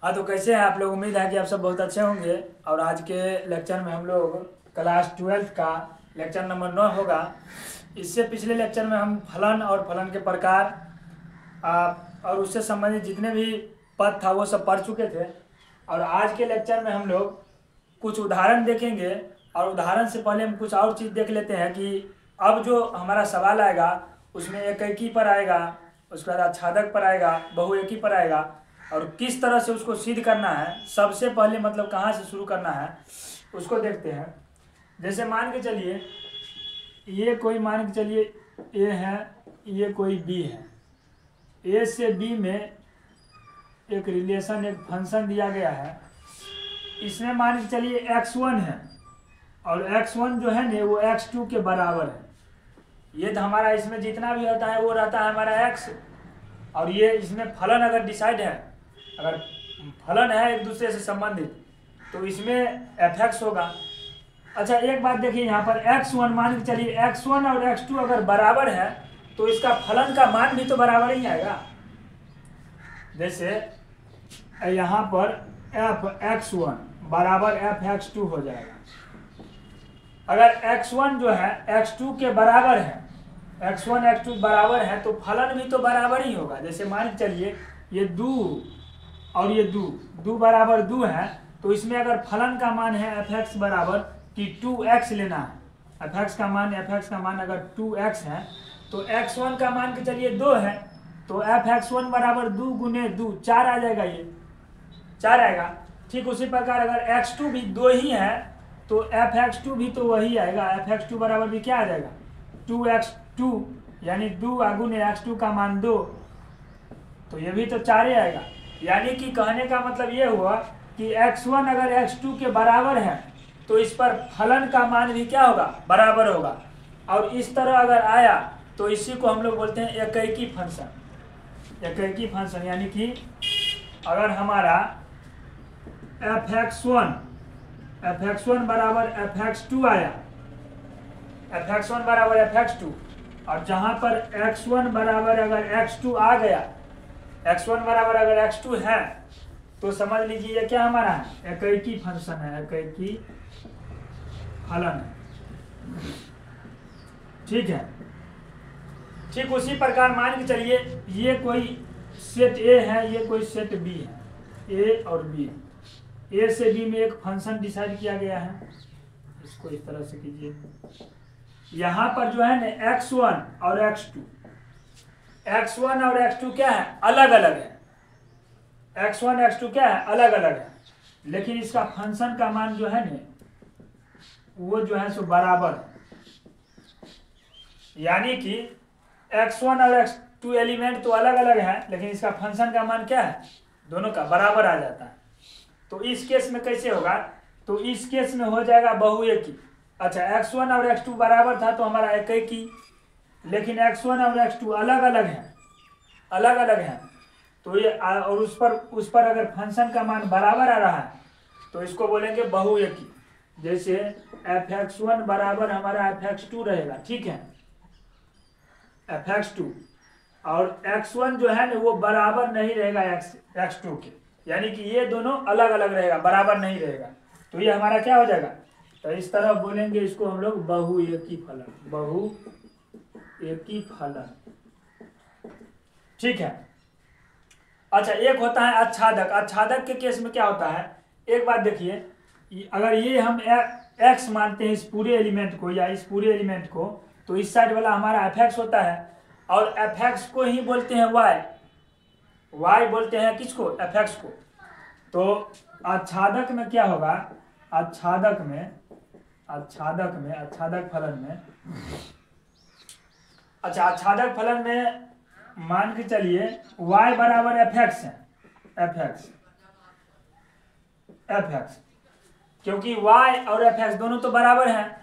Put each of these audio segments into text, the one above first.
हाँ, तो कैसे हैं आप लोग। उम्मीद है कि आप सब बहुत अच्छे होंगे। और आज के लेक्चर में हम लोग क्लास 12 का लेक्चर नंबर 9 होगा। इससे पिछले लेक्चर में हम फलन और फलन के प्रकार और उससे संबंधित जितने भी पद था वो सब पढ़ चुके थे। और आज के लेक्चर में हम लोग कुछ उदाहरण देखेंगे। और उदाहरण से पहले हम कुछ और चीज़ देख लेते हैं कि अब जो हमारा सवाल आएगा उसमें एकैकी पर आएगा, उसके बाद आच्छादक पर आएगा, बहुएकी पर आएगा। और किस तरह से उसको सिद्ध करना है, सबसे पहले मतलब कहाँ से शुरू करना है उसको देखते हैं। जैसे मान के चलिए ये कोई मान के चलिए ए है, ये कोई बी है। ए से बी में एक रिलेशन, एक फंक्शन दिया गया है। इसमें मान के चलिए x1 है और x1 जो है ना वो x2 के बराबर है। ये तो हमारा इसमें जितना भी होता है वो रहता है हमारा x। और ये इसमें फलन अगर डिसाइड है, अगर फलन है एक दूसरे से संबंधित, तो इसमें fx होगा। अच्छा, एक बात देखिए यहाँ पर x1 मान के चलिए x1 और x2 अगर बराबर है तो इसका फलन का मान भी तो बराबर ही आएगा। जैसे यहाँ पर fx1 बराबर fx2 हो जाएगा। अगर x1 जो है x2 के बराबर है, x1 x2 बराबर है तो फलन भी तो बराबर ही होगा। जैसे मान के चलिए ये 2 और ये 2 बराबर 2 है, तो इसमें अगर फलन का मान है fx बराबर कि 2x लेना है, fx का मान अगर 2x है तो x1 का मान के चलिए 2 है, तो fx1 बराबर 2 गुने 2 4 आ जाएगा, ये 4 आएगा। ठीक उसी प्रकार अगर x2 भी 2 ही है तो fx2 भी तो वही आएगा। fx2 बराबर भी क्या आ जाएगा 2x2, यानी 2 गुने x2 का मान 2, तो ये भी तो 4 ही आएगा। यानी कि कहने का मतलब ये हुआ कि x1 अगर x2 के बराबर है तो इस पर फलन का मान भी क्या होगा, बराबर होगा। और इस तरह अगर आया तो इसी को हम लोग बोलते हैं एकैकी फंक्शन। एकैकी फंक्शन यानी कि अगर हमारा fx1 बराबर fx2 आया, fx1 बराबर fx2, और जहां पर x1 बराबर अगर x2 आ गया, x1 बराबर अगर x2 है तो समझ लीजिए ये क्या हमारा है, एकैकी फंक्शन है, एकैकी फलन है। ठीक है। ठीक उसी प्रकार मान के चलिए ये कोई सेट ए है, ये कोई सेट बी है, ए और बी। ए से बी में एक फंक्शन डिसाइड किया गया है, इसको इस तरह से कीजिए। यहाँ पर जो है ना x1 और x2, x1 और x2 क्या है, अलग अलग है। x1 x2 क्या है, अलग अलग है, लेकिन इसका फंक्शन का मान जो है ना वो जो है सो बराबर है। यानी कि x1 और x2 एलिमेंट तो अलग अलग है, लेकिन इसका फंक्शन का मान क्या है, दोनों का बराबर आ जाता है। तो इस केस में कैसे होगा, तो इस केस में हो जाएगा बहुएकी। अच्छा, x1 और x2 बराबर था तो हमारा एकैकी, लेकिन x1 और x2 अलग अलग हैं, अलग अलग हैं, तो ये और उस पर अगर फंक्शन का मान बराबर आ रहा है तो इसको बोलेंगे बहुएकी। जैसे fx1 बराबर हमारा fx2 रहेगा, ठीक है, fx2, और x1 जो है ना वो बराबर नहीं रहेगा x2 के, यानी कि ये दोनों अलग अलग रहेगा, बराबर नहीं रहेगा। तो ये हमारा क्या हो जाएगा, तो इस तरह बोलेंगे इसको हम लोग बहुएकी फलन, बहुएकी फलन। ठीक है। अच्छा, एक होता है आच्छादक। आच्छादक के केस में क्या होता है, एक बात देखिए, अगर ये हम x मानते हैं इस पूरे एलिमेंट को या इस पूरे एलिमेंट को, तो इस साइड वाला हमारा fx होता है, और fx को ही बोलते हैं y बोलते हैं किसको, fx को। तो आच्छादक में क्या होगा, आच्छादक फलन में, अच्छा आच्छादक फलन में मान के चलिए y बराबर fx है, fx, क्योंकि y और fx दोनों तो बराबर हैं,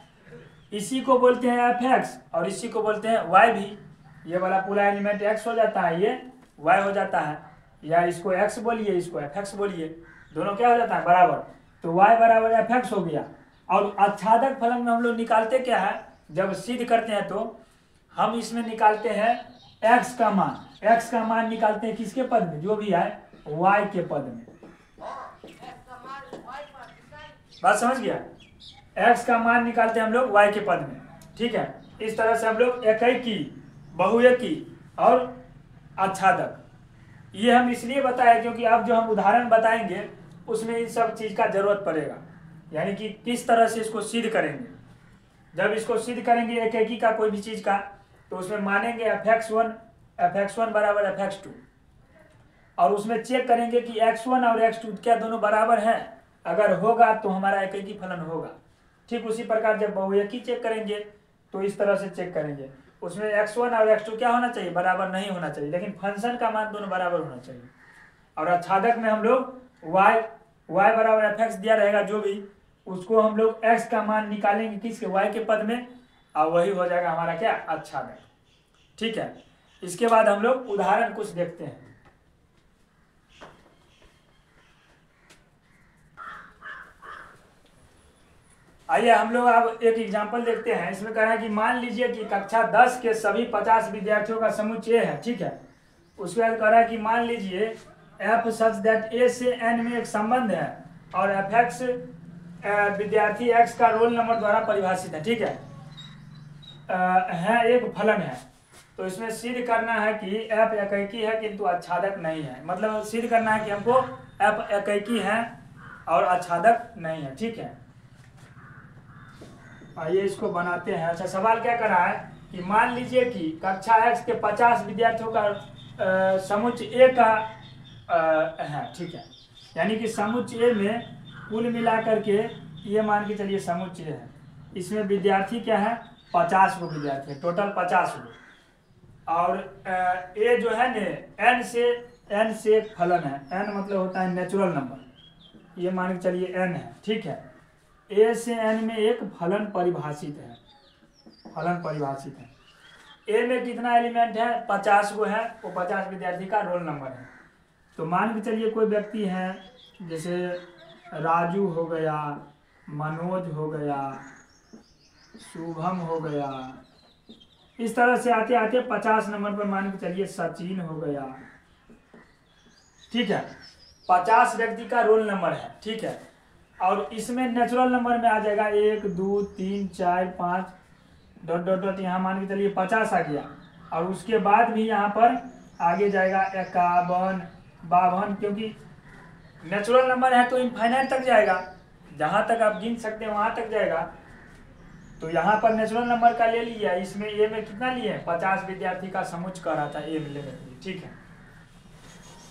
इसी को बोलते हैं fx और इसी को बोलते हैं y भी। ये वाला पूरा एलिमेंट x हो जाता है, ये y हो जाता है, या इसको x बोलिए, इसको fx बोलिए, दोनों क्या हो जाता है, बराबर। तो y बराबर fx हो गया। और आच्छादक फलन में हम लोग निकालते क्या है, जब सिद्ध करते हैं तो हम इसमें निकालते हैं x का मान निकालते हैं किसके पद में, जो भी है y के पद में। बात समझ गया। x का मान निकालते हैं हम लोग y के पद में, ठीक है। इस तरह से हम लोग एकैकी, बहुएकी और आच्छादक, ये हम इसलिए बताए क्योंकि अब जो हम उदाहरण बताएंगे उसमें इन सब चीज़ का जरूरत पड़ेगा, यानी कि किस तरह से इसको सिद्ध करेंगे। जब इसको सिद्ध करेंगे एकैकी का कोई भी चीज़ का, तो उसमें मानेंगे fx1 बराबर fx2, और उसमें चेक करेंगे कि x1 और x2 क्या दोनों बराबर हैं। अगर होगा तो हमारा एकैकी फलन होगा। ठीक उसी प्रकार जब बहुएकी चेक करेंगे तो इस तरह से चेक करेंगे, उसमें x1 और x2 क्या होना चाहिए, बराबर नहीं होना चाहिए, लेकिन फंक्शन का मान दोनों बराबर होना चाहिए। और आच्छादक में हम लोग y बराबर fx दिया रहेगा, जो भी उसको हम लोग x का मान निकालेंगे किसके, y के पद में, और वही हो जाएगा हमारा क्या, आच्छादक। ठीक है, इसके बाद हम लोग उदाहरण कुछ देखते हैं। आइए हम लोग अब एक एग्जाम्पल देखते हैं। इसमें कह रहा है कि मान लीजिए कि कक्षा 10 के सभी 50 विद्यार्थियों का समुच्चय है, ठीक है। उसके बाद कह रहा है कि मान लीजिए f सच दैट a से n में एक संबंध है और fx विद्यार्थी x का रोल नंबर द्वारा परिभाषित है, ठीक है एक फलन है। तो इसमें सिद्ध करना है कि f एकैकी है किंतु आच्छादक नहीं है, मतलब सिद्ध करना है कि हमको f एकैकी है और आच्छादक नहीं है, ठीक है। आइए इसको बनाते हैं। अच्छा, सवाल क्या कर रहा है कि मान लीजिए कि कक्षा x के 50 विद्यार्थियों का समुच्चय A का है, ठीक है। यानी कि समुच्चय A में कुल मिलाकर के ये मान के चलिए समुच्चय है, इसमें विद्यार्थी क्या है, 50 गो विद्यार्थी है, टोटल 50 गो। और A जो है न n से एक फलन है, n मतलब होता है नेचुरल नंबर, ये मान के चलिए n है, ठीक है। a से n में एक फलन परिभाषित है, फलन परिभाषित है। a में कितना एलिमेंट है, 50 गो है, वो 50 विद्यार्थी का रोल नंबर है। तो मान के चलिए कोई व्यक्ति है, जैसे राजू हो गया, मनोज हो गया, शुभम हो गया, इस तरह से आते आते 50 नंबर पर मान के चलिए सचिन हो गया, ठीक है। 50 व्यक्ति का रोल नंबर है, ठीक है। और इसमें नेचुरल नंबर में आ जाएगा 1 2 3 4 5 डॉट डॉट डॉट, यहाँ मान के चलिए 50 आ गया। और उसके बाद भी यहाँ पर आगे जाएगा 51 52, क्योंकि नेचुरल नंबर है तो इनफाइनाइट तक जाएगा, जहाँ तक आप गिन सकते हैं वहाँ तक जाएगा। तो यहाँ पर नेचुरल नंबर का ले लिया, इसमें ए में कितना लिए, 50 विद्यार्थी का समुच्चय कह रहा था ए में लेने के लिए, ठीक है।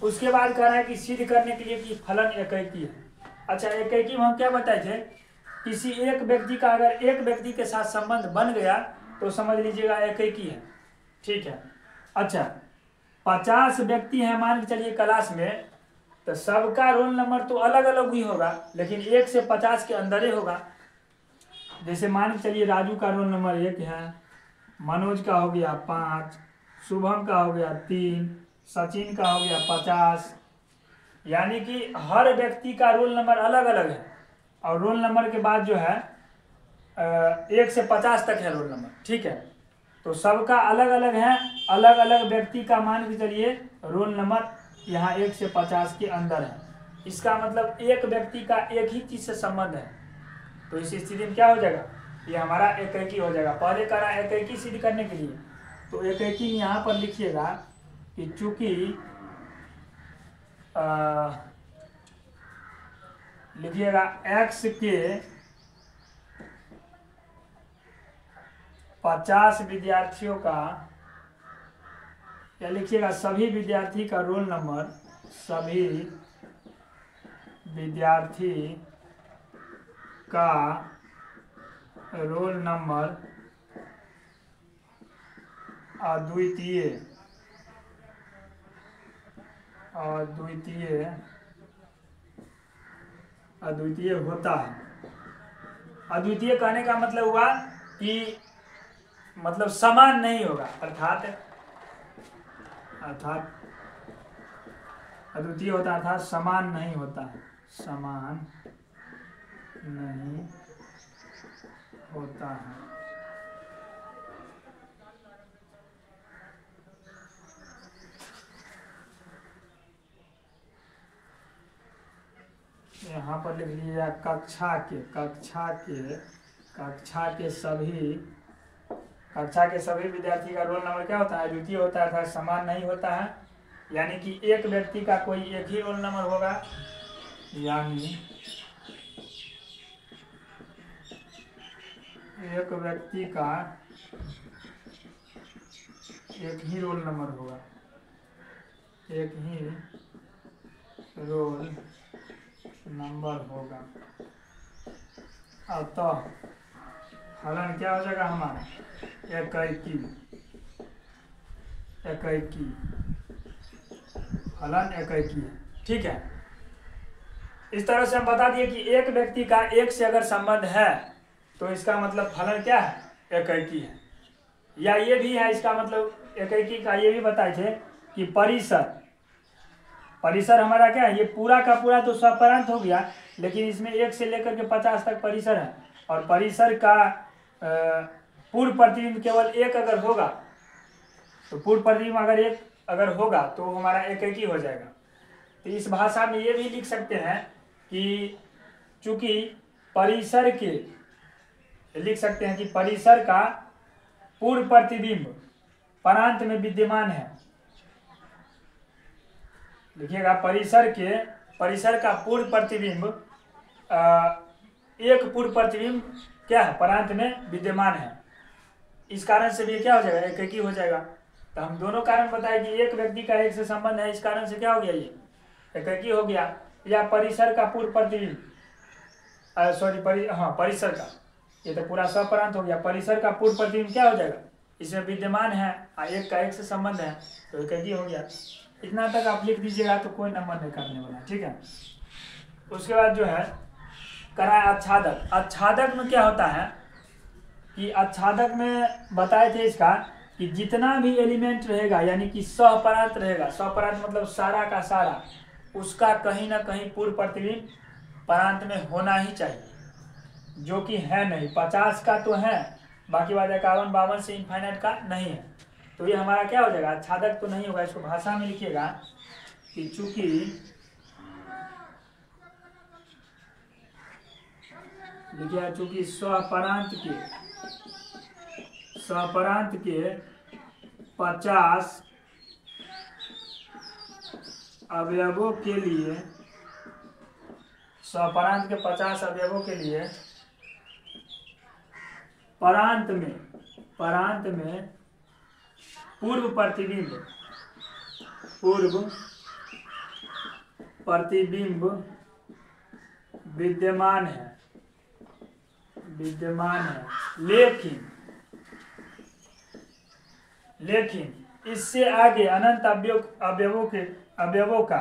उसके बाद कह रहा है कि सिद्ध करने के लिए कि फलन एकैकी है। अच्छा, एकैकी में हम क्या बताए थे, किसी एक व्यक्ति का अगर एक व्यक्ति के साथ संबंध बन गया तो समझ लीजिएगा एकैकी है, ठीक है। अच्छा, 50 व्यक्ति हैं मान के चलिए क्लास में, तो सबका रोल नंबर तो अलग अलग ही होगा, लेकिन 1 से 50 के अंदर ही होगा। जैसे मान के चलिए राजू का रोल नंबर 1 है, मनोज का हो गया 5, शुभम का हो गया 3, सचिन का हो गया 50, यानी कि हर व्यक्ति का रोल नंबर अलग अलग है। और रोल नंबर के बाद जो है 1 से 50 तक है रोल नंबर, ठीक है। तो सबका अलग अलग है, अलग अलग व्यक्ति का मान के चलिए रोल नंबर यहाँ 1 से 50 के अंदर है। इसका मतलब एक व्यक्ति का एक ही चीज से संबंध है, तो इस स्थिति में क्या हो जाएगा, ये हमारा एकैकी हो जाएगा। पहले करा एकैकी सिद्ध करने के लिए, तो एकैकी यहाँ पर लिखिएगा कि चूंकि लिखिएगा x के 50 विद्यार्थियों का, या लिखिएगा सभी विद्यार्थी का रोल नंबर, सभी विद्यार्थी का रोल नंबर अद्वितीय होता है। अद्वितीय कहने का मतलब हुआ कि मतलब समान नहीं होगा, अर्थात अद्वितीय होता है अर्थात समान नहीं होता है, समान नहीं होता है। यहाँ पर लिख लीजिए कक्षा के सभी विद्यार्थी का रोल नंबर क्या होता है, अद्वितीय होता है, अर्थात समान नहीं होता है। यानी कि एक व्यक्ति का कोई एक ही रोल नंबर होगा, यानी एक व्यक्ति का एक ही रोल नंबर होगा, एक ही रोल नंबर होगा। अतः फलन क्या हो जाएगा हमारा, एकाकी, फलन एकाकी है। ठीक है, इस तरह से हम बता दिए कि एक व्यक्ति का एक से अगर संबंध है तो इसका मतलब फलन क्या है, एकाकी है। या ये भी है, इसका मतलब एकाकी का ये भी बताए थे कि परिसर हमारा क्या है, ये पूरा का पूरा तो स्वपरांत हो गया, लेकिन इसमें 1 से लेकर के 50 तक परिसर है, और परिसर का पूर्व प्रतिबिंब केवल एक अगर होगा, तो पूर्व प्रतिबिंब अगर एक अगर होगा तो हमारा एकाकी हो जाएगा। तो इस भाषा में ये भी लिख सकते हैं कि चूंकि परिसर के लिख सकते हैं कि परिसर का पूर्व प्रतिबिंब परांत में विद्यमान है। लिखिएगा, परिसर का पूर्व प्रतिबिंब एक पूर्व प्रतिबिंब क्या है, परांत में विद्यमान है। इस कारण से भी क्या हो जाएगा, एकाकी हो जाएगा। तो हम दोनों कारण बताए कि एक व्यक्ति का एक से संबंध है, इस कारण से क्या हो गया, ये एकाकी हो गया। या परिसर का पूर्व प्रतिबिंब परिसर का, ये तो पूरा स्वपरांत हो गया। परिसर का पूर्व प्रतिबिंब क्या हो जाएगा, इसमें विद्यमान है, एक का एक से संबंध है, तो एकाकी हो गया। इतना तक आप लिख दीजिएगा तो कोई नंबर नहीं काटने वाला। ठीक है, उसके बाद जो है कराए आच्छादक। आच्छादक में क्या होता है कि आच्छादक में बताए थे इसका कि जितना भी एलिमेंट रहेगा, यानी कि सहपरांत रहेगा, सहपरांत मतलब सारा का सारा, उसका कहीं ना कहीं पूर्व प्रतिबिंब परांत में होना ही चाहिए, जो कि है नहीं। 50 का तो है, बाकी बात 51, 52 से इनफाइनाइट का नहीं है। तो ये हमारा क्या हो जाएगा, आच्छादक तो नहीं होगा। इसको भाषा में लिखिएगा कि चूंकि स्वपरांत के 50 अवयवों के लिए, स्वपरांत के 50 अवयवों के लिए परांत में पूर्व प्रतिबिंब विद्यमान है। लेकिन इससे आगे अनंत अवयवों का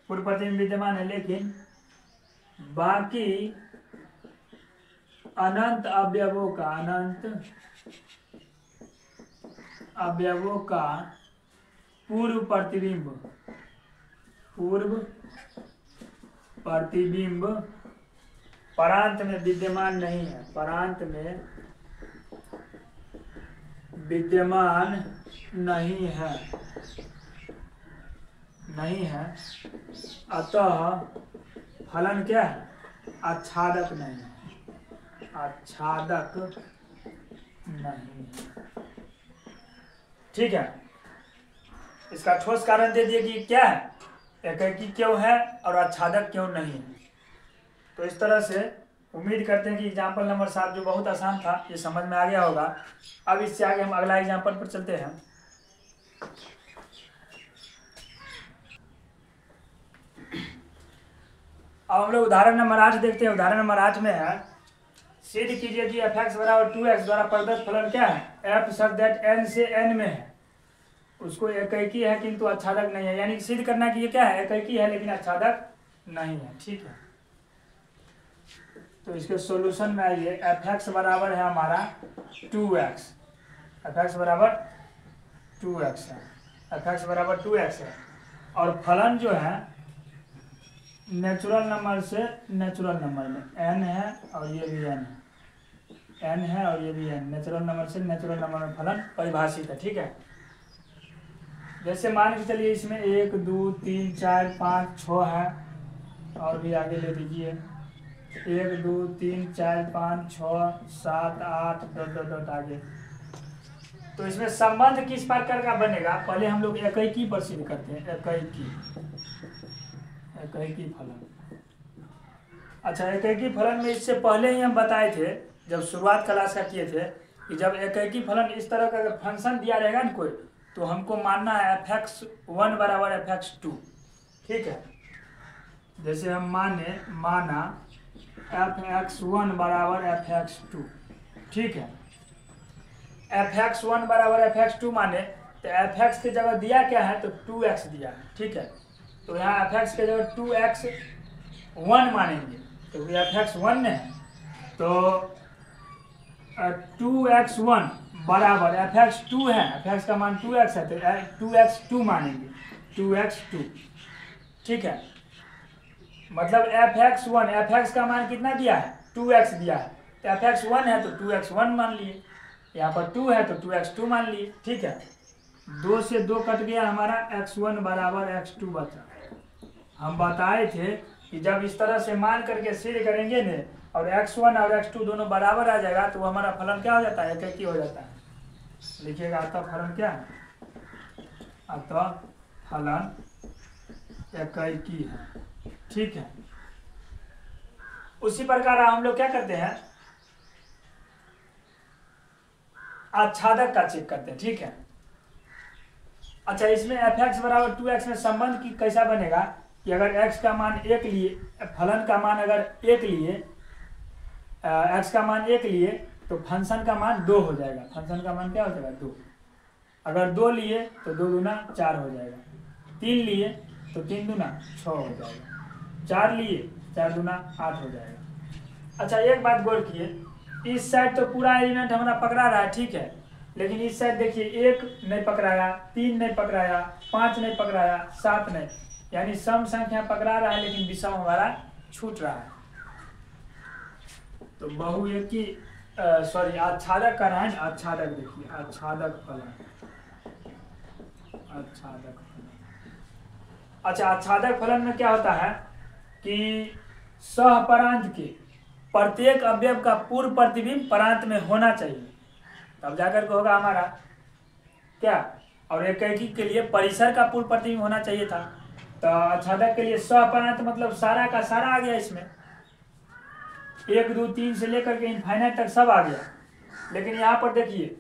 पूर्व प्रतिबिंब विद्यमान है, लेकिन बाकी अनंत अवयवों का पूर्व प्रतिबिंब परांत में विद्यमान नहीं है, नहीं है। अतः फलन क्या है, आच्छादक नहीं है। ठीक है, इसका ठोस कारण दे दिए कि क्या है, एकाकी क्यों है और आच्छादक क्यों नहीं है। तो इस तरह से उम्मीद करते हैं कि एग्जाम्पल नंबर 7 जो बहुत आसान था, ये समझ में आ गया होगा। अब इससे आगे हम अगला एग्जाम्पल पर चलते हैं। अब हम लोग उदाहरण नंबर 8 देखते हैं। उदाहरण नंबर 8 में है, सिद्ध कीजिए कि f(x) = 2x द्वारा प्रदत्त फलन क्या है, f such that n से n में है। उसको एकाकी है किंतु आच्छादक नहीं है, यानी कि सिद्ध करना कि ये क्या है, एकाकी है लेकिन आच्छादक नहीं है। ठीक है, तो इसके सॉल्यूशन में आइए। f(x) बराबर है हमारा 2x, f(x) बराबर 2x है, f(x) बराबर 2x है। और फलन जो है नेचुरल नंबर से नेचुरल नंबर में n है, और ये भी n है और ये भी n, नेचुरल नंबर से नेचुरल नंबर में फलन परिभाषित है। ठीक है, जैसे मान के चलिए इसमें 1 2 3 4 5 6 है, और भी आगे ले लीजिए, 1 2 3 4 5 6 7 8 डॉट डॉट डॉट आगे। तो इसमें संबंध किस प्रकार का बनेगा, पहले हम लोग एकैकी पर सिद्ध करते हैं। एकैकी फलन। अच्छा, एकैकी फलन में इससे पहले ही हम बताए थे जब शुरुआत क्लास का किए थे कि जब एकैकी फलन इस तरह का फंक्शन दिया रहेगा ना कोई, तो हमको मानना है fx1 बराबर fx2। ठीक है, जैसे हम माना fx1 बराबर fx2। ठीक है, fx1 बराबर fx2 माने तो fx की जगह दिया क्या है, तो 2x दिया है। ठीक है, तो यहाँ fx की जगह 2x1 मानेंगे, तो fx1 है तो 2x1 बराबर fx2 है, fx का मान 2x है तो 2x2 मानेंगे, 2x2। ठीक है, मतलब fx का मान कितना दिया है, 2x दिया है, तो fx1 है तो 2x1 मान लिए, यहाँ पर 2 है तो 2x2 मान लिए। ठीक है, 2 से 2 कट गया, हमारा x1 बराबर x2 बचा। हम बताए थे कि जब इस तरह से मान करके सिद्ध करेंगे ने और x1 और x2 दोनों बराबर आ जाएगा तो हमारा फलन क्या हो जाता है, एकैकी हो जाता है। लिखिएगा, अतः फलन क्या है, अतः फलन एकैकी है। ठीक है, उसी प्रकार हम लोग क्या करते हैं, आच्छादक का चेक करते हैं। ठीक है, अच्छा, इसमें fx बराबर 2x में संबंध की कैसा बनेगा कि अगर x का मान 1 लिए, फलन का मान अगर 1 लिए, x का मान 1 लिए तो फंक्शन का मान 2 हो जाएगा। फंक्शन का मान क्या हो जाएगा, 2। अगर 2 लिए तो 2 दूना 4 हो जाएगा, 3 लिए तो 3 दूना 6 हो जाएगा, 4 लिए 4 दूना 8 हो जाएगा। अच्छा, एक बात गौर किए, इस साइड तो पूरा एलिमेंट हमारा पकड़ा रहा है। ठीक है, लेकिन इस साइड देखिए 1 नहीं पकड़ाया, 3 नहीं पकड़ाया, 5 नहीं पकड़ाया, 7 नहीं, यानी सम संख्या पकड़ा रहा है लेकिन विषम हमारा छूट रहा है। तो बहुएकी सॉरी आच्छादक का रहा है, आच्छादक देखिए, आच्छादक फलन, आच्छादक फलन। अच्छा, आच्छादक फलन में क्या होता है कि सहपरांत के प्रत्येक अवयव का पूर्व प्रतिबिंब परांत में होना चाहिए, तब जाकर के होगा हमारा क्या। और एकैकी के लिए परिसर का पूर्व प्रतिबिंब होना चाहिए था, तो आच्छादक के लिए सहपरांत मतलब सारा का सारा आ गया इसमें, 1 2 3 से लेकर के इनफाइनाइट तक सब आ गया। लेकिन यहाँ पर देखिए,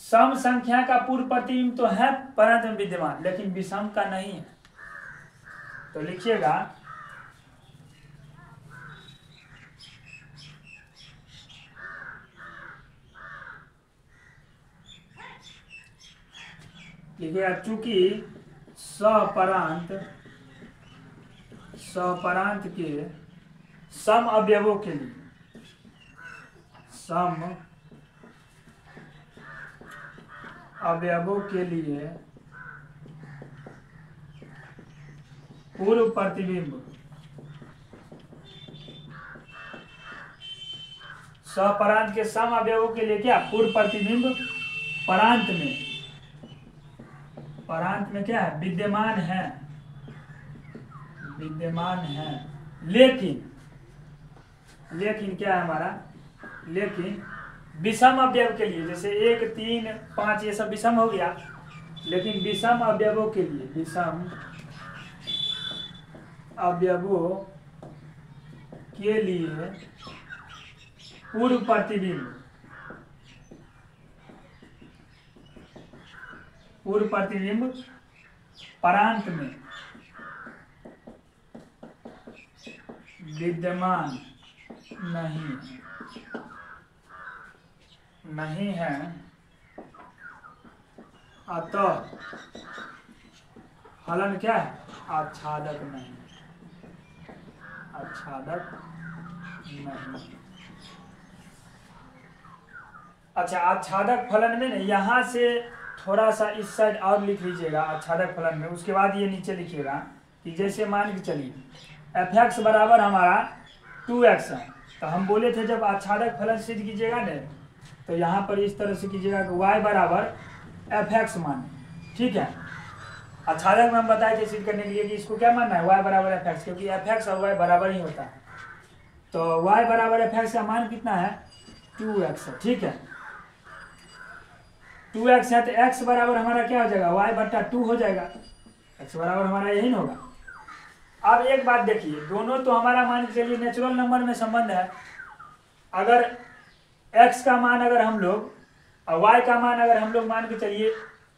सम संख्या का पूर्व प्रतिबिंब तो है परांत में विद्यमान, लेकिन विषम का नहीं है। तो लिखिएगा, चूंकि सहपरांत के सम अवयवों के लिए, सम अवयवों के लिए पूर्व प्रतिबिंब, सहपरांत के सम अवयवों के लिए क्या, पूर्व प्रतिबिंब परांत में क्या है, विद्यमान है। लेकिन क्या है हमारा, लेकिन विषम अवयव के लिए, जैसे 1 3 5 ये सब विषम हो गया, लेकिन विषम अवयवों के लिए, विषम अवयवों के लिए पूर्व प्रतिबिंब परांत में विद्यमान नहीं है, अतः फलन क्या है, आच्छादक नहीं। अच्छा, आच्छादक फलन में यहाँ से थोड़ा सा इस साइड और लिख लीजिएगा आच्छादक फलन में, उसके बाद ये नीचे लिखिएगा कि जैसे मान के चलिए fx बराबर हमारा 2x है, तो हम बोले थे जब आच्छादक फलन सिद्ध कीजिएगा न, तो यहाँ पर इस तरह से कीजिएगा कि y बराबर fx माने। ठीक है, आच्छादक में हम बताए थे सिद्ध करने के लिए कि इसको क्या मानना है, y बराबर एफ एक्स, क्योंकि एफ एक्स और y बराबर ही होता है। तो y बराबर एफ एक्स का मान कितना है 2x है, ठीक है 2x है, तो x बराबर हमारा क्या हो जाएगा y बट्टा 2 हो जाएगा, x बराबर हमारा यही ना होगा। अब एक बात देखिए, दोनों तो हमारा मान के चलिए नेचुरल नंबर में संबंध है। अगर x का मान अगर हम लोग और y का मान अगर हम लोग मान के चलिए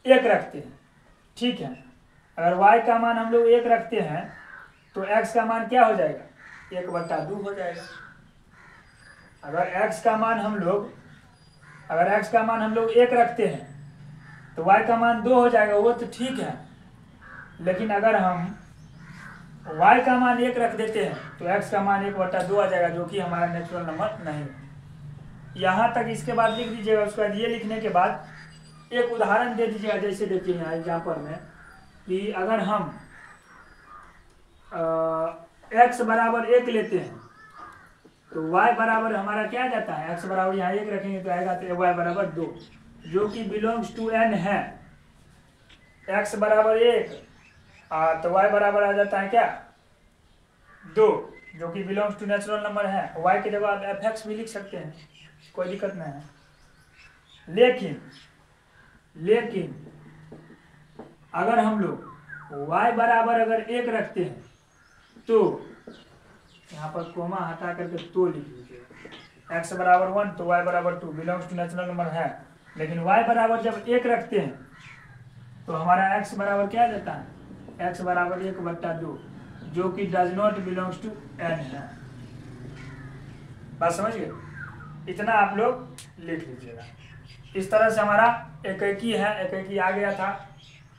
1 रखते हैं, ठीक है, अगर y का मान हम लोग 1 रखते हैं तो x का मान क्या हो जाएगा 1 बट्टा 2 हो जाएगा। अगर x का मान हम लोग 1 रखते हैं तो y का मान 2 हो जाएगा, वो तो ठीक है। लेकिन अगर हम y का मान 1 रख देते हैं तो x का मान 1 बट्टा 2 आ जाएगा, जो कि हमारा नेचुरल नंबर नहीं है। यहाँ तक इसके बाद लिख दीजिएगा। उसके बाद ये लिखने के बाद एक उदाहरण दे दीजिएगा। जैसे देखिए यहाँ एग्जाम्पल में कि अगर हम x बराबर 1 लेते हैं तो y बराबर हमारा क्या आ जाता है, x बराबर यहाँ 1 रखेंगे तो आएगा तो y बराबर 2, जो कि बिलोंग्स टू n है। x बराबर 1 तो y बराबर आ जाता है क्या 2, जो कि बिलोंग्स टू नेचुरल नंबर है। y की जगह आप एफ एक्स भी लिख सकते हैं, कोई दिक्कत नहीं है। लेकिन अगर हम लोग y बराबर अगर 1 रखते हैं तो यहाँ पर कोमा हटा करके तो लिख लीजिए, x बराबर 1 तो y बराबर 2 बिलोंग्स टू नेचुरल नंबर है। लेकिन y बराबर जब 1 रखते हैं तो हमारा x बराबर क्या देता है, x बराबर 1 बट्टा 2, जो कि does not belongs to n है। बात समझ गए, इतना आप लोग लिख लीजिएगा। इस तरह से हमारा एकैकी है, एकैकी आ गया था,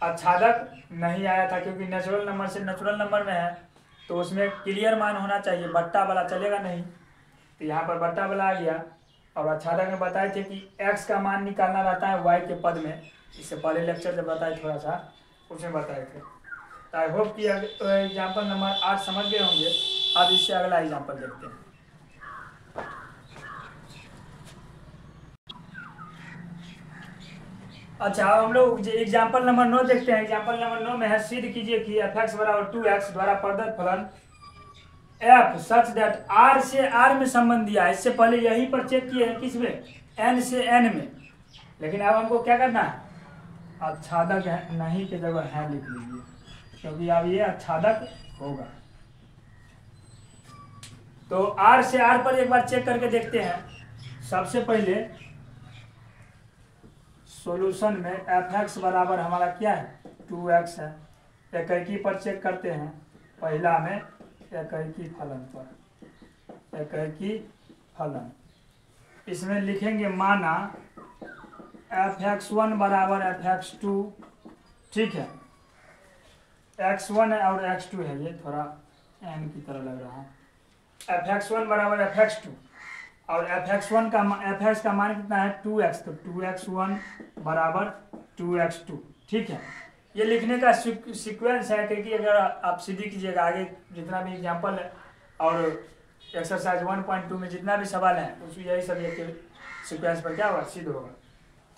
आच्छादक नहीं आया था क्योंकि नेचुरल नंबर से नेचुरल नंबर में है तो उसमें क्लियर मान होना चाहिए, बट्टा वाला चलेगा नहीं। तो यहाँ पर बट्टा वाला आ गया। और आच्छादक में बताए थे कि x का मान निकालना रहता है y के पद में, इससे पहले लेक्चर जब बताए थोड़ा सा उसमें बताए थे। तो आई होप कि एग्जाम्पल नंबर 8 समझ गए होंगे। अब इससे अगला एग्जाम्पल देखते हैं। अच्छा, अब हम लोग एग्जाम्पल नंबर 9 देखते हैं। एग्जाम्पल नंबर 9 में है सिद्ध कीजिए कि एफ एक्स बराबर 2x द्वारा प्रदत्त फलन f सच दैट r से r में संबंध दिया है। इससे पहले यहीं पर चेक किए हैं किसमें, n से n में। लेकिन अब हमको क्या करना है, आच्छादक है नहीं की जगह है लिख लीजिए, क्योंकि अब ये आच्छादक होगा। तो r से r पर एक बार चेक करके देखते हैं। सबसे पहले सॉल्यूशन में एफ एक्स बराबर हमारा क्या है 2x है। एकैकी पर चेक करते हैं, पहला में एकैकी फलन पर, एकैकी फलन इसमें लिखेंगे माना f(x1) बराबर f(x2), ठीक है, x1 है और x2 है, ये थोड़ा n की तरह लग रहा है। f(x1) बराबर f(x2) और f(x1) का f(x) का मान कितना है 2x, तो 2x1 बराबर 2x2, ठीक है। ये लिखने का सीक्वेंस है, क्योंकि अगर आप सीधी कीजिएगा आगे जितना भी एग्जांपल है और एक्सरसाइज 1.2 में जितना भी सवाल है उसमें यही सब एक सीक्वेंस पर क्या होगा सिद्ध होगा।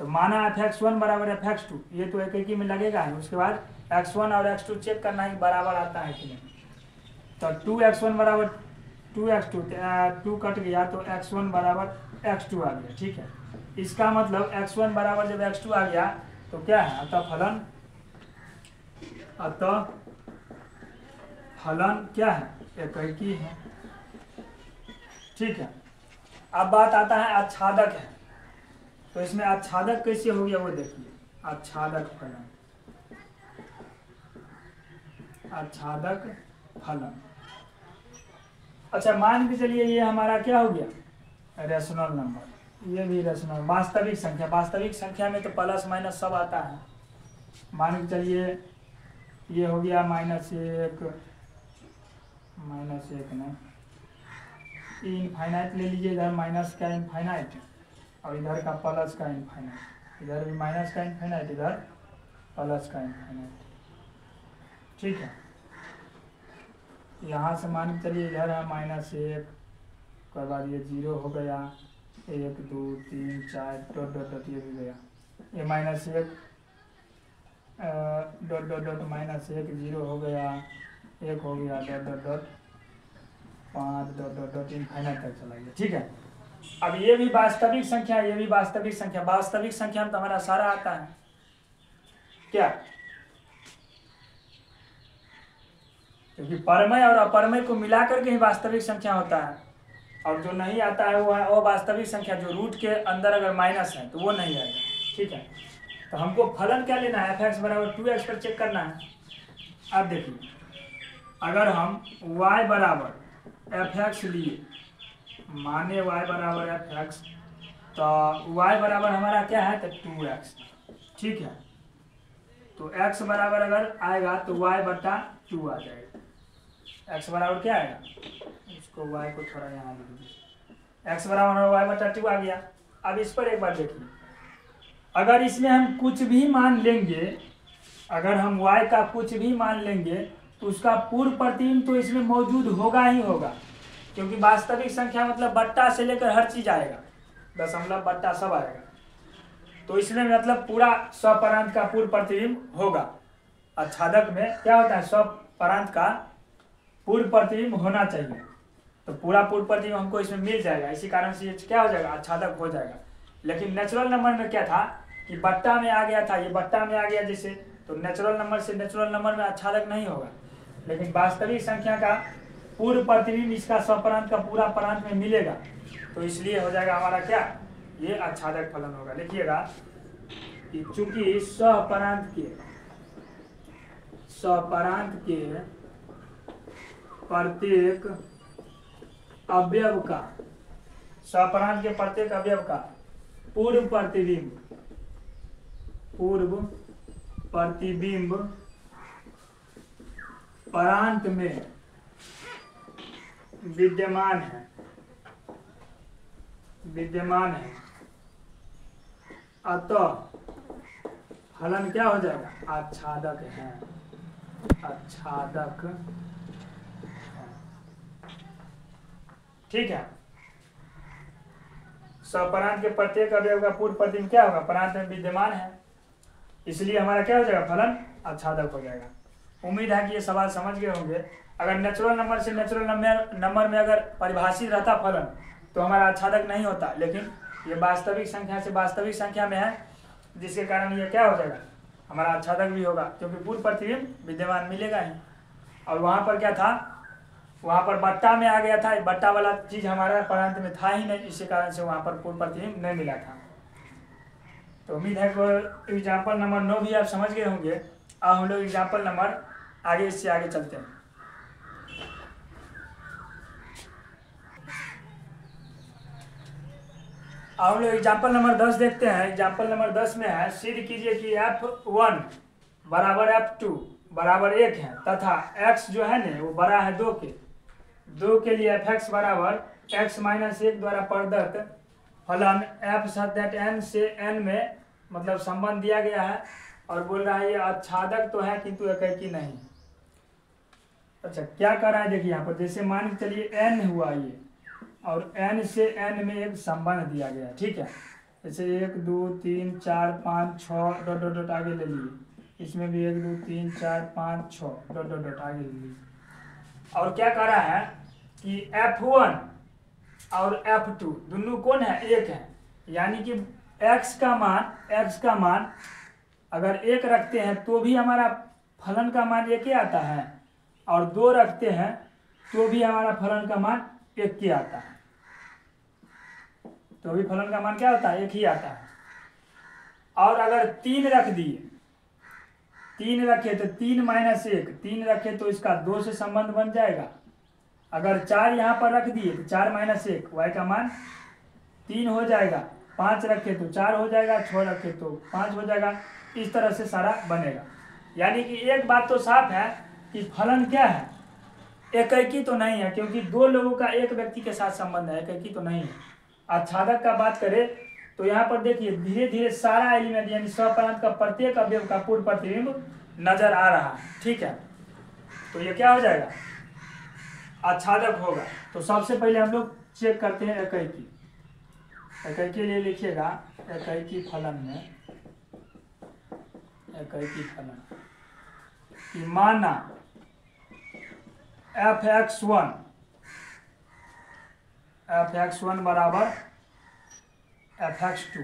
तो माना f(x1) बराबर f(x2), ये तो एक ही में लगेगा है। उसके बाद x1 और x2 चेक करना है बराबर आता है कि नहीं। तो 2x1 बराबर 2x2, 2 कट गया तो x1 बराबर x2 आ गया, ठीक है। इसका मतलब x1 बराबर जब x2 आ गया तो क्या है, अतः फलन क्या है, एकैकी है, ठीक है। अब बात आता है आच्छादक है। तो इसमें आच्छादक कैसे हो गया वो देखिए, आच्छादक फलन, आच्छादक फलन। अच्छा, मान के चलिए ये हमारा क्या हो गया रेशनल नंबर, ये भी रेशनल वास्तविक संख्या। वास्तविक संख्या में तो प्लस माइनस सब आता है। मान के चलिए ये हो गया -1 नहीं, इनफाइनाइट ले लीजिए, इधर माइनस का इनफाइनाइट और इधर का प्लस का इनफाइनाइट, इधर भी माइनस का इनफाइनाइट, इधर प्लस का इनफाइनाइट, ठीक है। यहाँ से मान के चलिए इधर है -1, उसके बाद ये 0 हो गया, 1 2 3 4 डॉट डॉट डॉट ये भी गया, ये -1 डॉट डॉट डॉट माइनस 1 0 हो गया, 1 हो गया, dot dot dot 5 dot dot dot infinite तक चला गया। ठीक है, अब ये भी वास्तविक संख्या, ये भी वास्तविक संख्या। वास्तविक संख्या में तो हमारा सारा आता है क्या, क्योंकि परमय और अपरमय को मिलाकर के ही वास्तविक संख्या होता है, और जो नहीं आता है वो है अवास्तविक संख्या, जो रूट के अंदर अगर माइनस है तो वो नहीं आएगा। ठीक है, तो हमको फलन क्या लेना है, f(x) बराबर 2x पर चेक करना है। अब देखिए, अगर हम y बराबर f(x) लिए, माने y बराबर f(x), तो y बराबर हमारा क्या है, तो 2x। ठीक है, तो x बराबर अगर आएगा तो y बटा 2 आ जाएगा। x बराबर क्या आएगा, इसको y को थोड़ा यहाँ लिख दीजिए, x बराबर y बटा 2 आ गया। अब इस पर एक बार देखिए, अगर इसमें हम कुछ भी मान लेंगे, अगर हम y का कुछ भी मान लेंगे तो उसका पूर्व प्रतिबिंब तो इसमें मौजूद होगा ही होगा, क्योंकि वास्तविक संख्या मतलब बट्टा से लेकर हर चीज आएगा, दशमलव बट्टा सब आएगा, तो इसमें मतलब पूरा स्वपरांत का पूर्व प्रतिबिंब होगा। आच्छादक में क्या होता है, स्वपरांत का पूर्व प्रतिबिंब होना चाहिए, तो पूरा पूर्व प्रतिबिंब हमको इसमें मिल जाएगा, इसी कारण से ये क्या हो जाएगा, आच्छादक हो जाएगा। लेकिन नेचुरल नंबर में क्या था कि बट्टा में आ गया था, ये बट्टा में आ गया जैसे, तो नेचुरल नंबर से नेचुरल नंबर में आच्छादक नहीं होगा, लेकिन वास्तविक संख्या का पूर्व प्रतिबिंब इसका स्वपरांत का पूरा परांत में मिलेगा, तो इसलिए हो जाएगा हमारा क्या, ये आच्छादक फलन होगा। लिखिएगा कि चूंकि स्वपरांत के प्रत्येक अवयव का, स्वपरांत के प्रत्येक अवयव का पूर्व प्रतिबिंब परांत में विद्यमान है, अतः फलन क्या हो जाएगा, आच्छादक है। ठीक है, स्वपरांत के प्रत्येक अवयव का पूर्व प्रतिबिंब क्या होगा, परांत में विद्यमान है, इसलिए हमारा क्या हो जाएगा, फलन आच्छादक हो जाएगा। उम्मीद है कि ये सवाल समझ गए होंगे। अगर नेचुरल नंबर से नेचुरल नंबर में अगर परिभाषित रहता फलन तो हमारा आच्छादक नहीं होता, लेकिन ये वास्तविक संख्या से वास्तविक संख्या में है, जिसके कारण ये क्या हो जाएगा, हमारा आच्छादक भी होगा, क्योंकि पूर्व प्रतिबिंब विद्यमान मिलेगा ही। और वहाँ पर क्या था, वहाँ पर बट्टा में आ गया था, बट्टा वाला चीज हमारा परांत में था ही नहीं, इसी कारण से वहाँ पर पूर्व प्रतिबिंब नहीं मिला था। तो उम्मीद है कि एग्जाम्पल नंबर 9 भी आप समझ गए होंगे। अब हम लोग एग्जाम्पल नंबर आगे, इससे आगे चलते हैं। अब हम लोग एग्जाम्पल नंबर 10 देखते हैं। एग्जाम्पल नंबर 10 में है, सिद्ध कीजिए कि f1 बराबर f2 बराबर 1 है, तथा x जो है ना वो बड़ा है 2 के लिए f(x) बराबर x माइनस 1 द्वारा प्रदत्त फलन f सदैट n से n में मतलब संबंध दिया गया है, और बोल रहा है ये आच्छादक तो है किंतु एकैकी नहीं। अच्छा, क्या कर रहा है देखिए यहाँ पर, जैसे मान के चलिए n हुआ ये, और n से n में एक संबंध दिया गया है। ठीक है, जैसे 1 2 3 4 5 6 डॉट डॉट डॉट आगे ले लिए, इसमें भी 1 2 3 4 5 6 डॉट डॉट डॉट आगे ले लिए। और क्या कर रहा है कि f1 और f2 दोनों कौन है, एक है, यानी कि x का मान अगर 1 रखते हैं तो भी हमारा फलन का मान 1 ही आता है, और 2 रखते हैं तो भी हमारा फलन का मान 1 ही आता है, तो भी फलन का मान क्या होता है, 1 ही आता है। और अगर 3 रख दिए, 3 रखे तो 3 माइनस 1, 3 रखे तो इसका 2 से संबंध बन जाएगा। अगर 4 यहाँ पर रख दिए तो 4 माइनस 1, y का मान 3 हो जाएगा, 5 रखे तो 4 हो जाएगा, 6 रखे तो 5 हो जाएगा, इस तरह से सारा बनेगा। यानी कि एक बात तो साफ है कि फलन क्या है, एकैकी तो नहीं है, क्योंकि 2 लोगों का एक व्यक्ति के साथ संबंध है, एकैकी तो नहीं है। आच्छादक का बात करें तो यहाँ पर देखिए धीरे धीरे सारा एलिमेंट यानी स्वपरांत का प्रत्येक अवयव का पूर्व प्रतिबिंब नजर आ रहा है। ठीक है, तो ये क्या हो जाएगा, आच्छादक होगा। तो सबसे पहले हम लोग चेक करते हैं एकैकी। एकैकी लिए लिखिएगा, एकैकी फलन में एकाकी फलन कि माना f(x1) बराबर f(x2)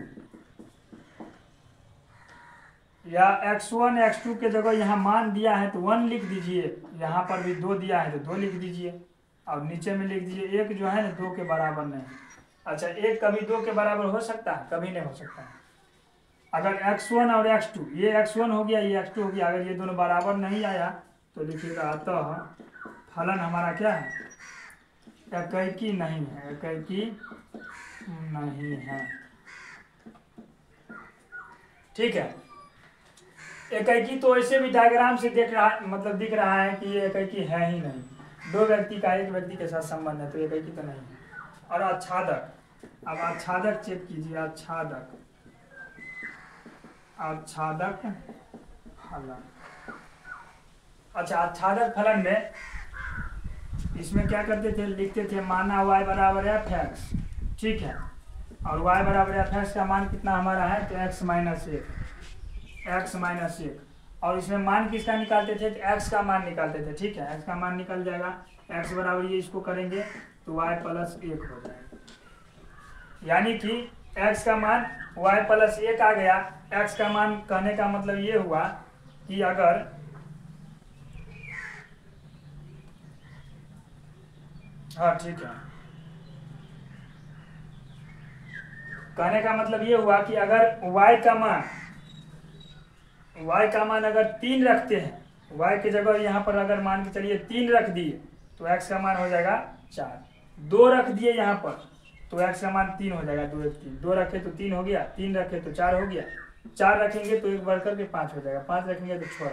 या x1 x2 के जगह यहाँ मान दिया है तो 1 लिख दीजिए, यहाँ पर भी 2 दिया है तो 2 लिख दीजिए, और नीचे में लिख दीजिए 1 जो है ना 2 के बराबर नहीं। अच्छा, 1 कभी 2 के बराबर हो सकता है? कभी नहीं हो सकता है। अगर x1 और x2, ये x1 हो गया, ये x2 हो गया, अगर ये दोनों बराबर नहीं आया तो लिखिएगा अतः फलन हमारा क्या है? एकाकी नहीं है, एकाकी नहीं है। ठीक है, एकाकी तो ऐसे भी डायग्राम से दिख रहा है कि ये एकाकी है ही नहीं। 2 व्यक्ति का एक व्यक्ति के साथ संबंध है तो एकाकी तो नहीं है। और आच्छादक, अब आच्छादक चेक कीजिए, आच्छादक फलन। अच्छा, आच्छादक फलन में इसमें क्या करते थे? लिखते थे माना y बराबर f(x), ठीक है, और y बराबर f(x) का मान कितना हमारा है? तो x माइनस 1, और इसमें मान किसका निकालते थे? तो x का मान निकालते थे, ठीक है, x का मान निकल जाएगा, x बराबर ये इसको करेंगे तो y प्लस 1 हो जाएगा, यानी कि x का मान y प्लस 1 आ गया। x का मान कहने का मतलब ये हुआ कि अगर हाँ ठीक है, कहने का मतलब ये हुआ कि अगर y का मान अगर 3 रखते हैं, y की जगह यहाँ पर अगर मान के चलिए 3 रख दिए तो x का मान हो जाएगा 4। 2 रख दिए यहाँ पर तो x का मान 3 हो जाएगा, 2 1 3, 2 रखे तो 3 हो गया, 3 रखे तो 4 हो गया, 4 रखेंगे तो 1 बढ़ करके 5 हो जाएगा, 5 रखेंगे तो 6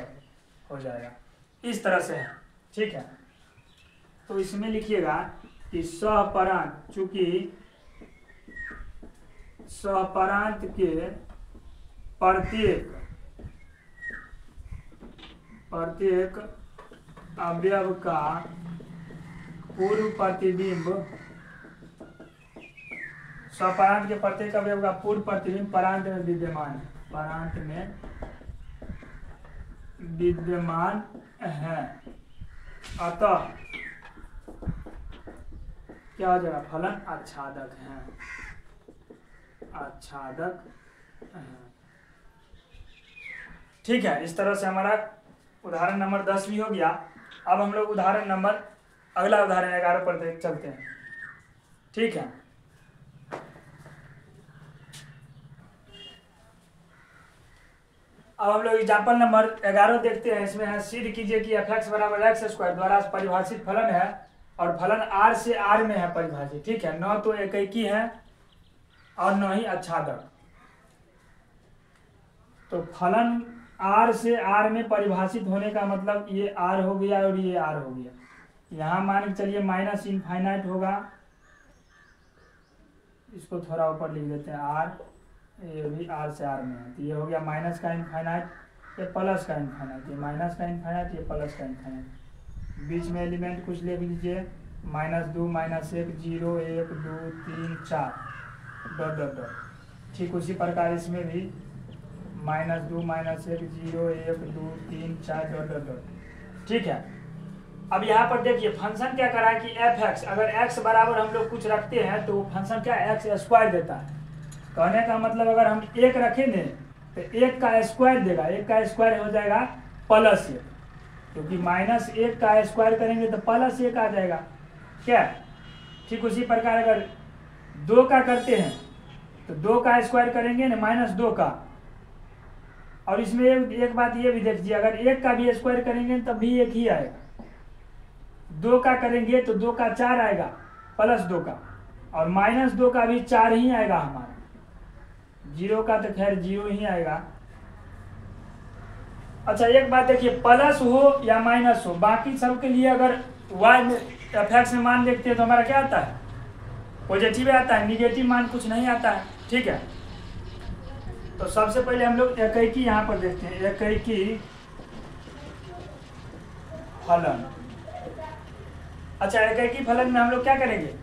हो जाएगा। इस तरह से है, ठीक है। तो इसमें लिखिएगा कि सहपरांत, चूंकि सहपरांत के प्रत्येक अवयव का पूर्व प्रतिबिंब, सहपरांत के प्रत्येक अवयव का पूर्व प्रतिबिंब परांत में विद्यमान है, परांत में विद्यमान है, अतः क्या हो जाएगा? फलन आच्छादक है, आच्छादक है। ठीक है, इस तरह से हमारा उदाहरण नंबर 10 भी हो गया। अब हम लोग अगला उदाहरण 11 पर चलते हैं, ठीक है। अब हम लोग एग्जाम्पल नंबर 11 देखते हैं। इसमें है सिद्ध कीजिए कि f(x) बराबर x² द्वारा परिभाषित फलन है और फलन R से R में है परिभाषित, ठीक है, न तो एकाकी है और न ही आच्छादक। तो फलन R से R में परिभाषित होने का मतलब ये R हो गया और ये R हो गया। यहाँ मान के चलिए -∞ होगा, इसको थोड़ा ऊपर लिख देते हैं, R, ये भी R से R में है, तो ये हो गया माइनस का इनफाइनाइट, ये प्लस का इनफाइनाइट, ये माइनस का इनफाइनाइट, ये प्लस का इनफाइनाइट। बीच में एलिमेंट कुछ लिख लीजिए, -2 -1 0 1 2 3 4 ... ठीक उसी प्रकार इसमें भी -2 -1 0 1 2 3 4 ... ठीक है। अब यहाँ पर देखिए फंक्शन क्या करा है कि f(x), अगर x बराबर हम लोग कुछ रखते हैं तो फंक्शन क्या x² देता है। कहने का मतलब अगर हम 1 रखेंगे तो 1 का स्क्वायर देगा, 1 का स्क्वायर हो जाएगा +1, क्योंकि -1 का स्क्वायर करेंगे तो +1 आ जाएगा क्या। ठीक उसी प्रकार अगर 2 का करते हैं तो 2 का स्क्वायर करेंगे ना -2 का, और इसमें एक बात ये भी देखिए, अगर 1 का भी स्क्वायर करेंगे तब भी 1 ही आएगा, 2 का करेंगे तो 2 का 4 आएगा +2 का, और -2 का भी 4 ही आएगा हमारा, 0 का तो खैर 0 ही आएगा। अच्छा एक बात देखिए, प्लस हो या माइनस हो, बाकी सब के लिए अगर y में f(x) में मान देखते हैं तो हमारा क्या आता है? पॉजिटिव आता है, निगेटिव मान कुछ नहीं आता है, ठीक है। तो सबसे पहले हम लोग एकाकी यहाँ पर देखते हैं, एकाकी फलन। अच्छा एकाकी फलन में हम लोग क्या करेंगे?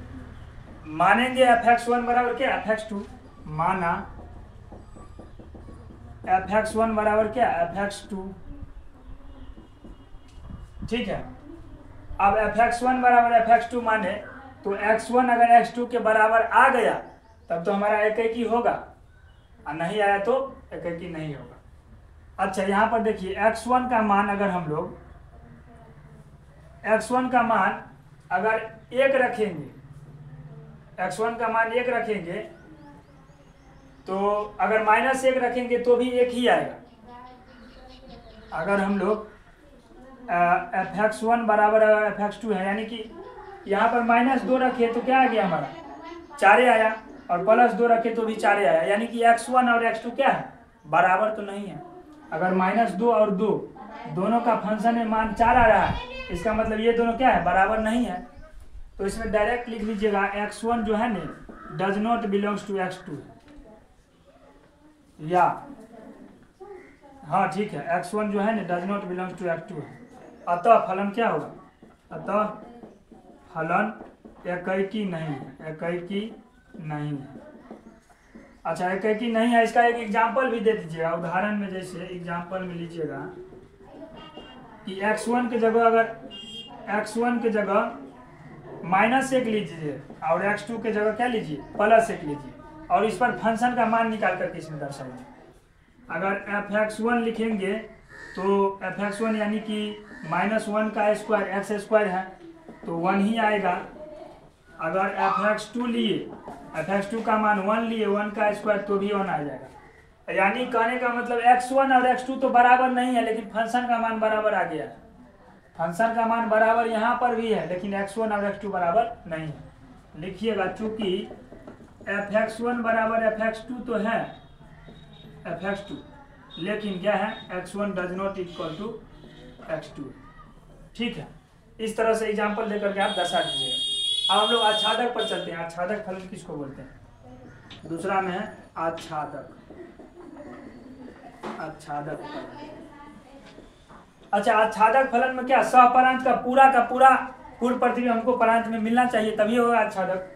मानेंगे f(x1) बराबर क्या f(x2), माना fx1 बराबर क्या, fx2। ठीक है, अब fx1 बराबर fx2 माने तो x1 अगर x2 के बराबर आ गया तब तो हमारा एक एक ही होगा, और नहीं आया तो एक एक ही नहीं होगा। अच्छा यहाँ पर देखिए x1 का मान अगर हम लोग x1 का मान अगर 1 रखेंगे, x1 का मान 1 रखेंगे तो अगर -1 रखेंगे तो भी 1 ही आएगा। अगर हम लोग fx1 बराबर fx2 है, यानी कि यहाँ पर -2 रखे तो क्या आ गया हमारा 4 आया, और +2 रखे तो भी 4 आया, यानी कि x1 और x2 क्या है, बराबर तो नहीं है। अगर -2 और 2 दोनों का फंक्शन में मान 4 आ रहा है, इसका मतलब ये दोनों क्या है, बराबर नहीं है। तो इसमें डायरेक्ट लिख लीजिएगा x1 जो है ना does not belongs to x2, या हाँ ठीक है, x1 जो है ना does not belongs to x2 है। अतः फलन क्या होगा, अतः फलन एकैकी नहीं है, एकैकी नहीं है। अच्छा एकैकी नहीं है, इसका एक एग्जाम्पल भी दे दीजिएगा उदाहरण में। जैसे एग्जाम्पल में लीजिएगा कि x1 के जगह अगर x1 के जगह -1 लीजिए और x2 के जगह क्या लीजिए, +1 लीजिए, और इस पर फंक्शन का मान निकाल करके इसमें दर्शाइए। अगर fx1 लिखेंगे तो fx1 यानी कि -1 का स्क्वायर x² है तो 1 ही आएगा। अगर fx2 लिए, fx2 का मान 1 लिए, 1 का स्क्वायर तो भी 1 आ जाएगा। यानी कहने का मतलब x1 और x2 तो बराबर नहीं है, लेकिन फंक्शन का मान बराबर आ गया है। फंक्शन का मान बराबर यहाँ पर भी है, लेकिन x1 और x2 बराबर नहीं है। लिखिएगा चूंकि fx1 बराबर fx2 तो है fx2, लेकिन क्या है x1 does not equal to x2। ठीक है, इस तरह से एग्जाम्पल देकर के आप दर्शा दीजिएगा। अब हम लोग आच्छादक पर चलते हैं। आच्छादक फलन किसको बोलते हैं, दूसरा में है आच्छादक, आच्छादक फलन। अच्छा आच्छादक फलन में क्या, सहपरांत का पूरा पूर्व प्रतिबिंब हमको परांत में मिलना चाहिए तभी होगा आच्छादक।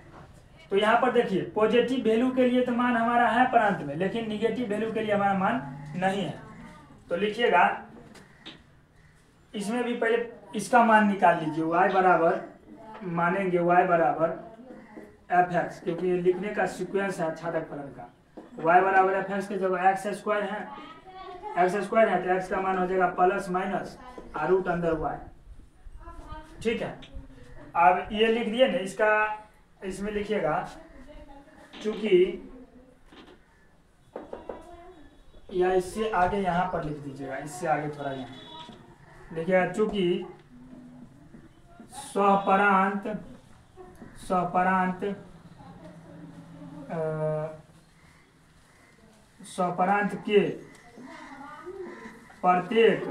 तो यहाँ पर देखिए पॉजिटिव वैल्यू के लिए तो मान हमारा है परांत में, लेकिन निगेटिव वैल्यू के लिए हमारा मान नहीं है। तो लिखिएगा इसमें भी पहले इसका मान निकाल लीजिए, y बराबर मानेंगे y बराबर fx, क्योंकि लिखने का सीक्वेंस है आच्छादक फलन का। y बराबर fx के जगह x² है, x² है तो x का मान हो जाएगा ±√y। ठीक है, अब ये लिख दिए ना, इसका इसमें लिखिएगा चूंकि, या इससे आगे यहाँ पर लिख दीजिएगा, इससे आगे थोड़ा यहाँ लिखिएगा चूंकि सहपरांत के प्रत्येक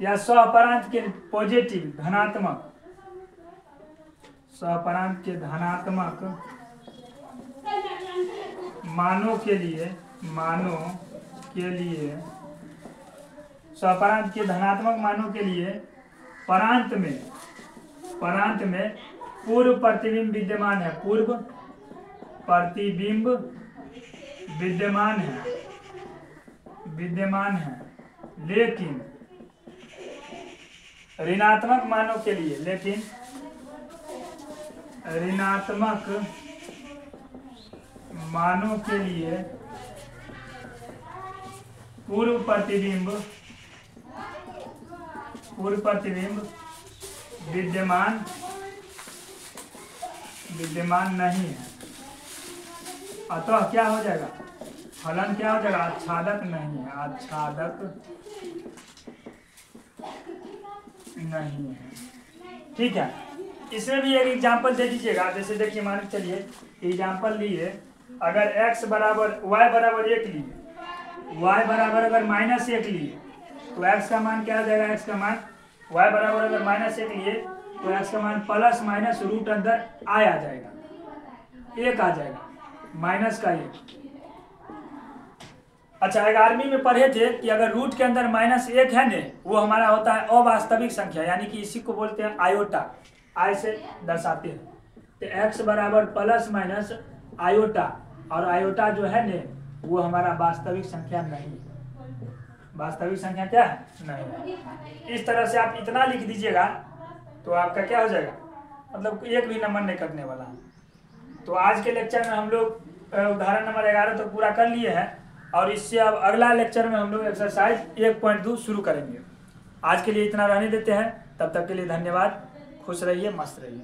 या सहपरांत के पॉजिटिव धनात्मक, सहपरांत के धनात्मक मानों के लिए सहपरांत के धनात्मक मानों के लिए परांत में पूर्व प्रतिबिंब विद्यमान है, पूर्व प्रतिबिंब विद्यमान है, लेकिन ऋणात्मक मानों के लिए, लेकिन ऋणात्मक मानों के लिए पूर्व प्रतिबिंब विद्यमान नहीं है। अतः क्या हो जाएगा, फलन क्या हो जाएगा, आच्छादक नहीं है, आच्छादक नहीं है। ठीक है, इसमें भी एक एग्जांपल दे दीजिएगा। जैसे देखिए मान के चलिए एग्जांपल लिए, अगर x बराबर y बराबर 1 लिए, y बराबर अगर -1 लिए तो x का मान क्या हो जाएगा, x का मान y बराबर अगर -1 लिए तो x का मान ±√ अंदर आ जाएगा, 1 आ जाएगा, -1। अच्छा 11वीं में पढ़े थे कि अगर रूट के अंदर -1 है ने, वो हमारा होता है अवास्तविक संख्या, यानी कि इसी को बोलते हैं आयोटा, आई से दर्शाते हैं। तो x बराबर ± आयोटा, और आयोटा जो है ने वो हमारा वास्तविक संख्या नहीं है। वास्तविक संख्या क्या है? नहीं। इस तरह से आप इतना लिख दीजिएगा तो आपका क्या हो जाएगा, मतलब एक भी नंबर नहीं कटने वाला है। तो आज के लेक्चर में हम लोग उदाहरण नंबर 11 तो पूरा कर लिए हैं, और इससे अब अगला लेक्चर में हम लोग एक्सरसाइज 1.2 शुरू करेंगे। आज के लिए इतना रहने देते हैं, तब तक के लिए धन्यवाद। खुश रहिए, मस्त रहिए।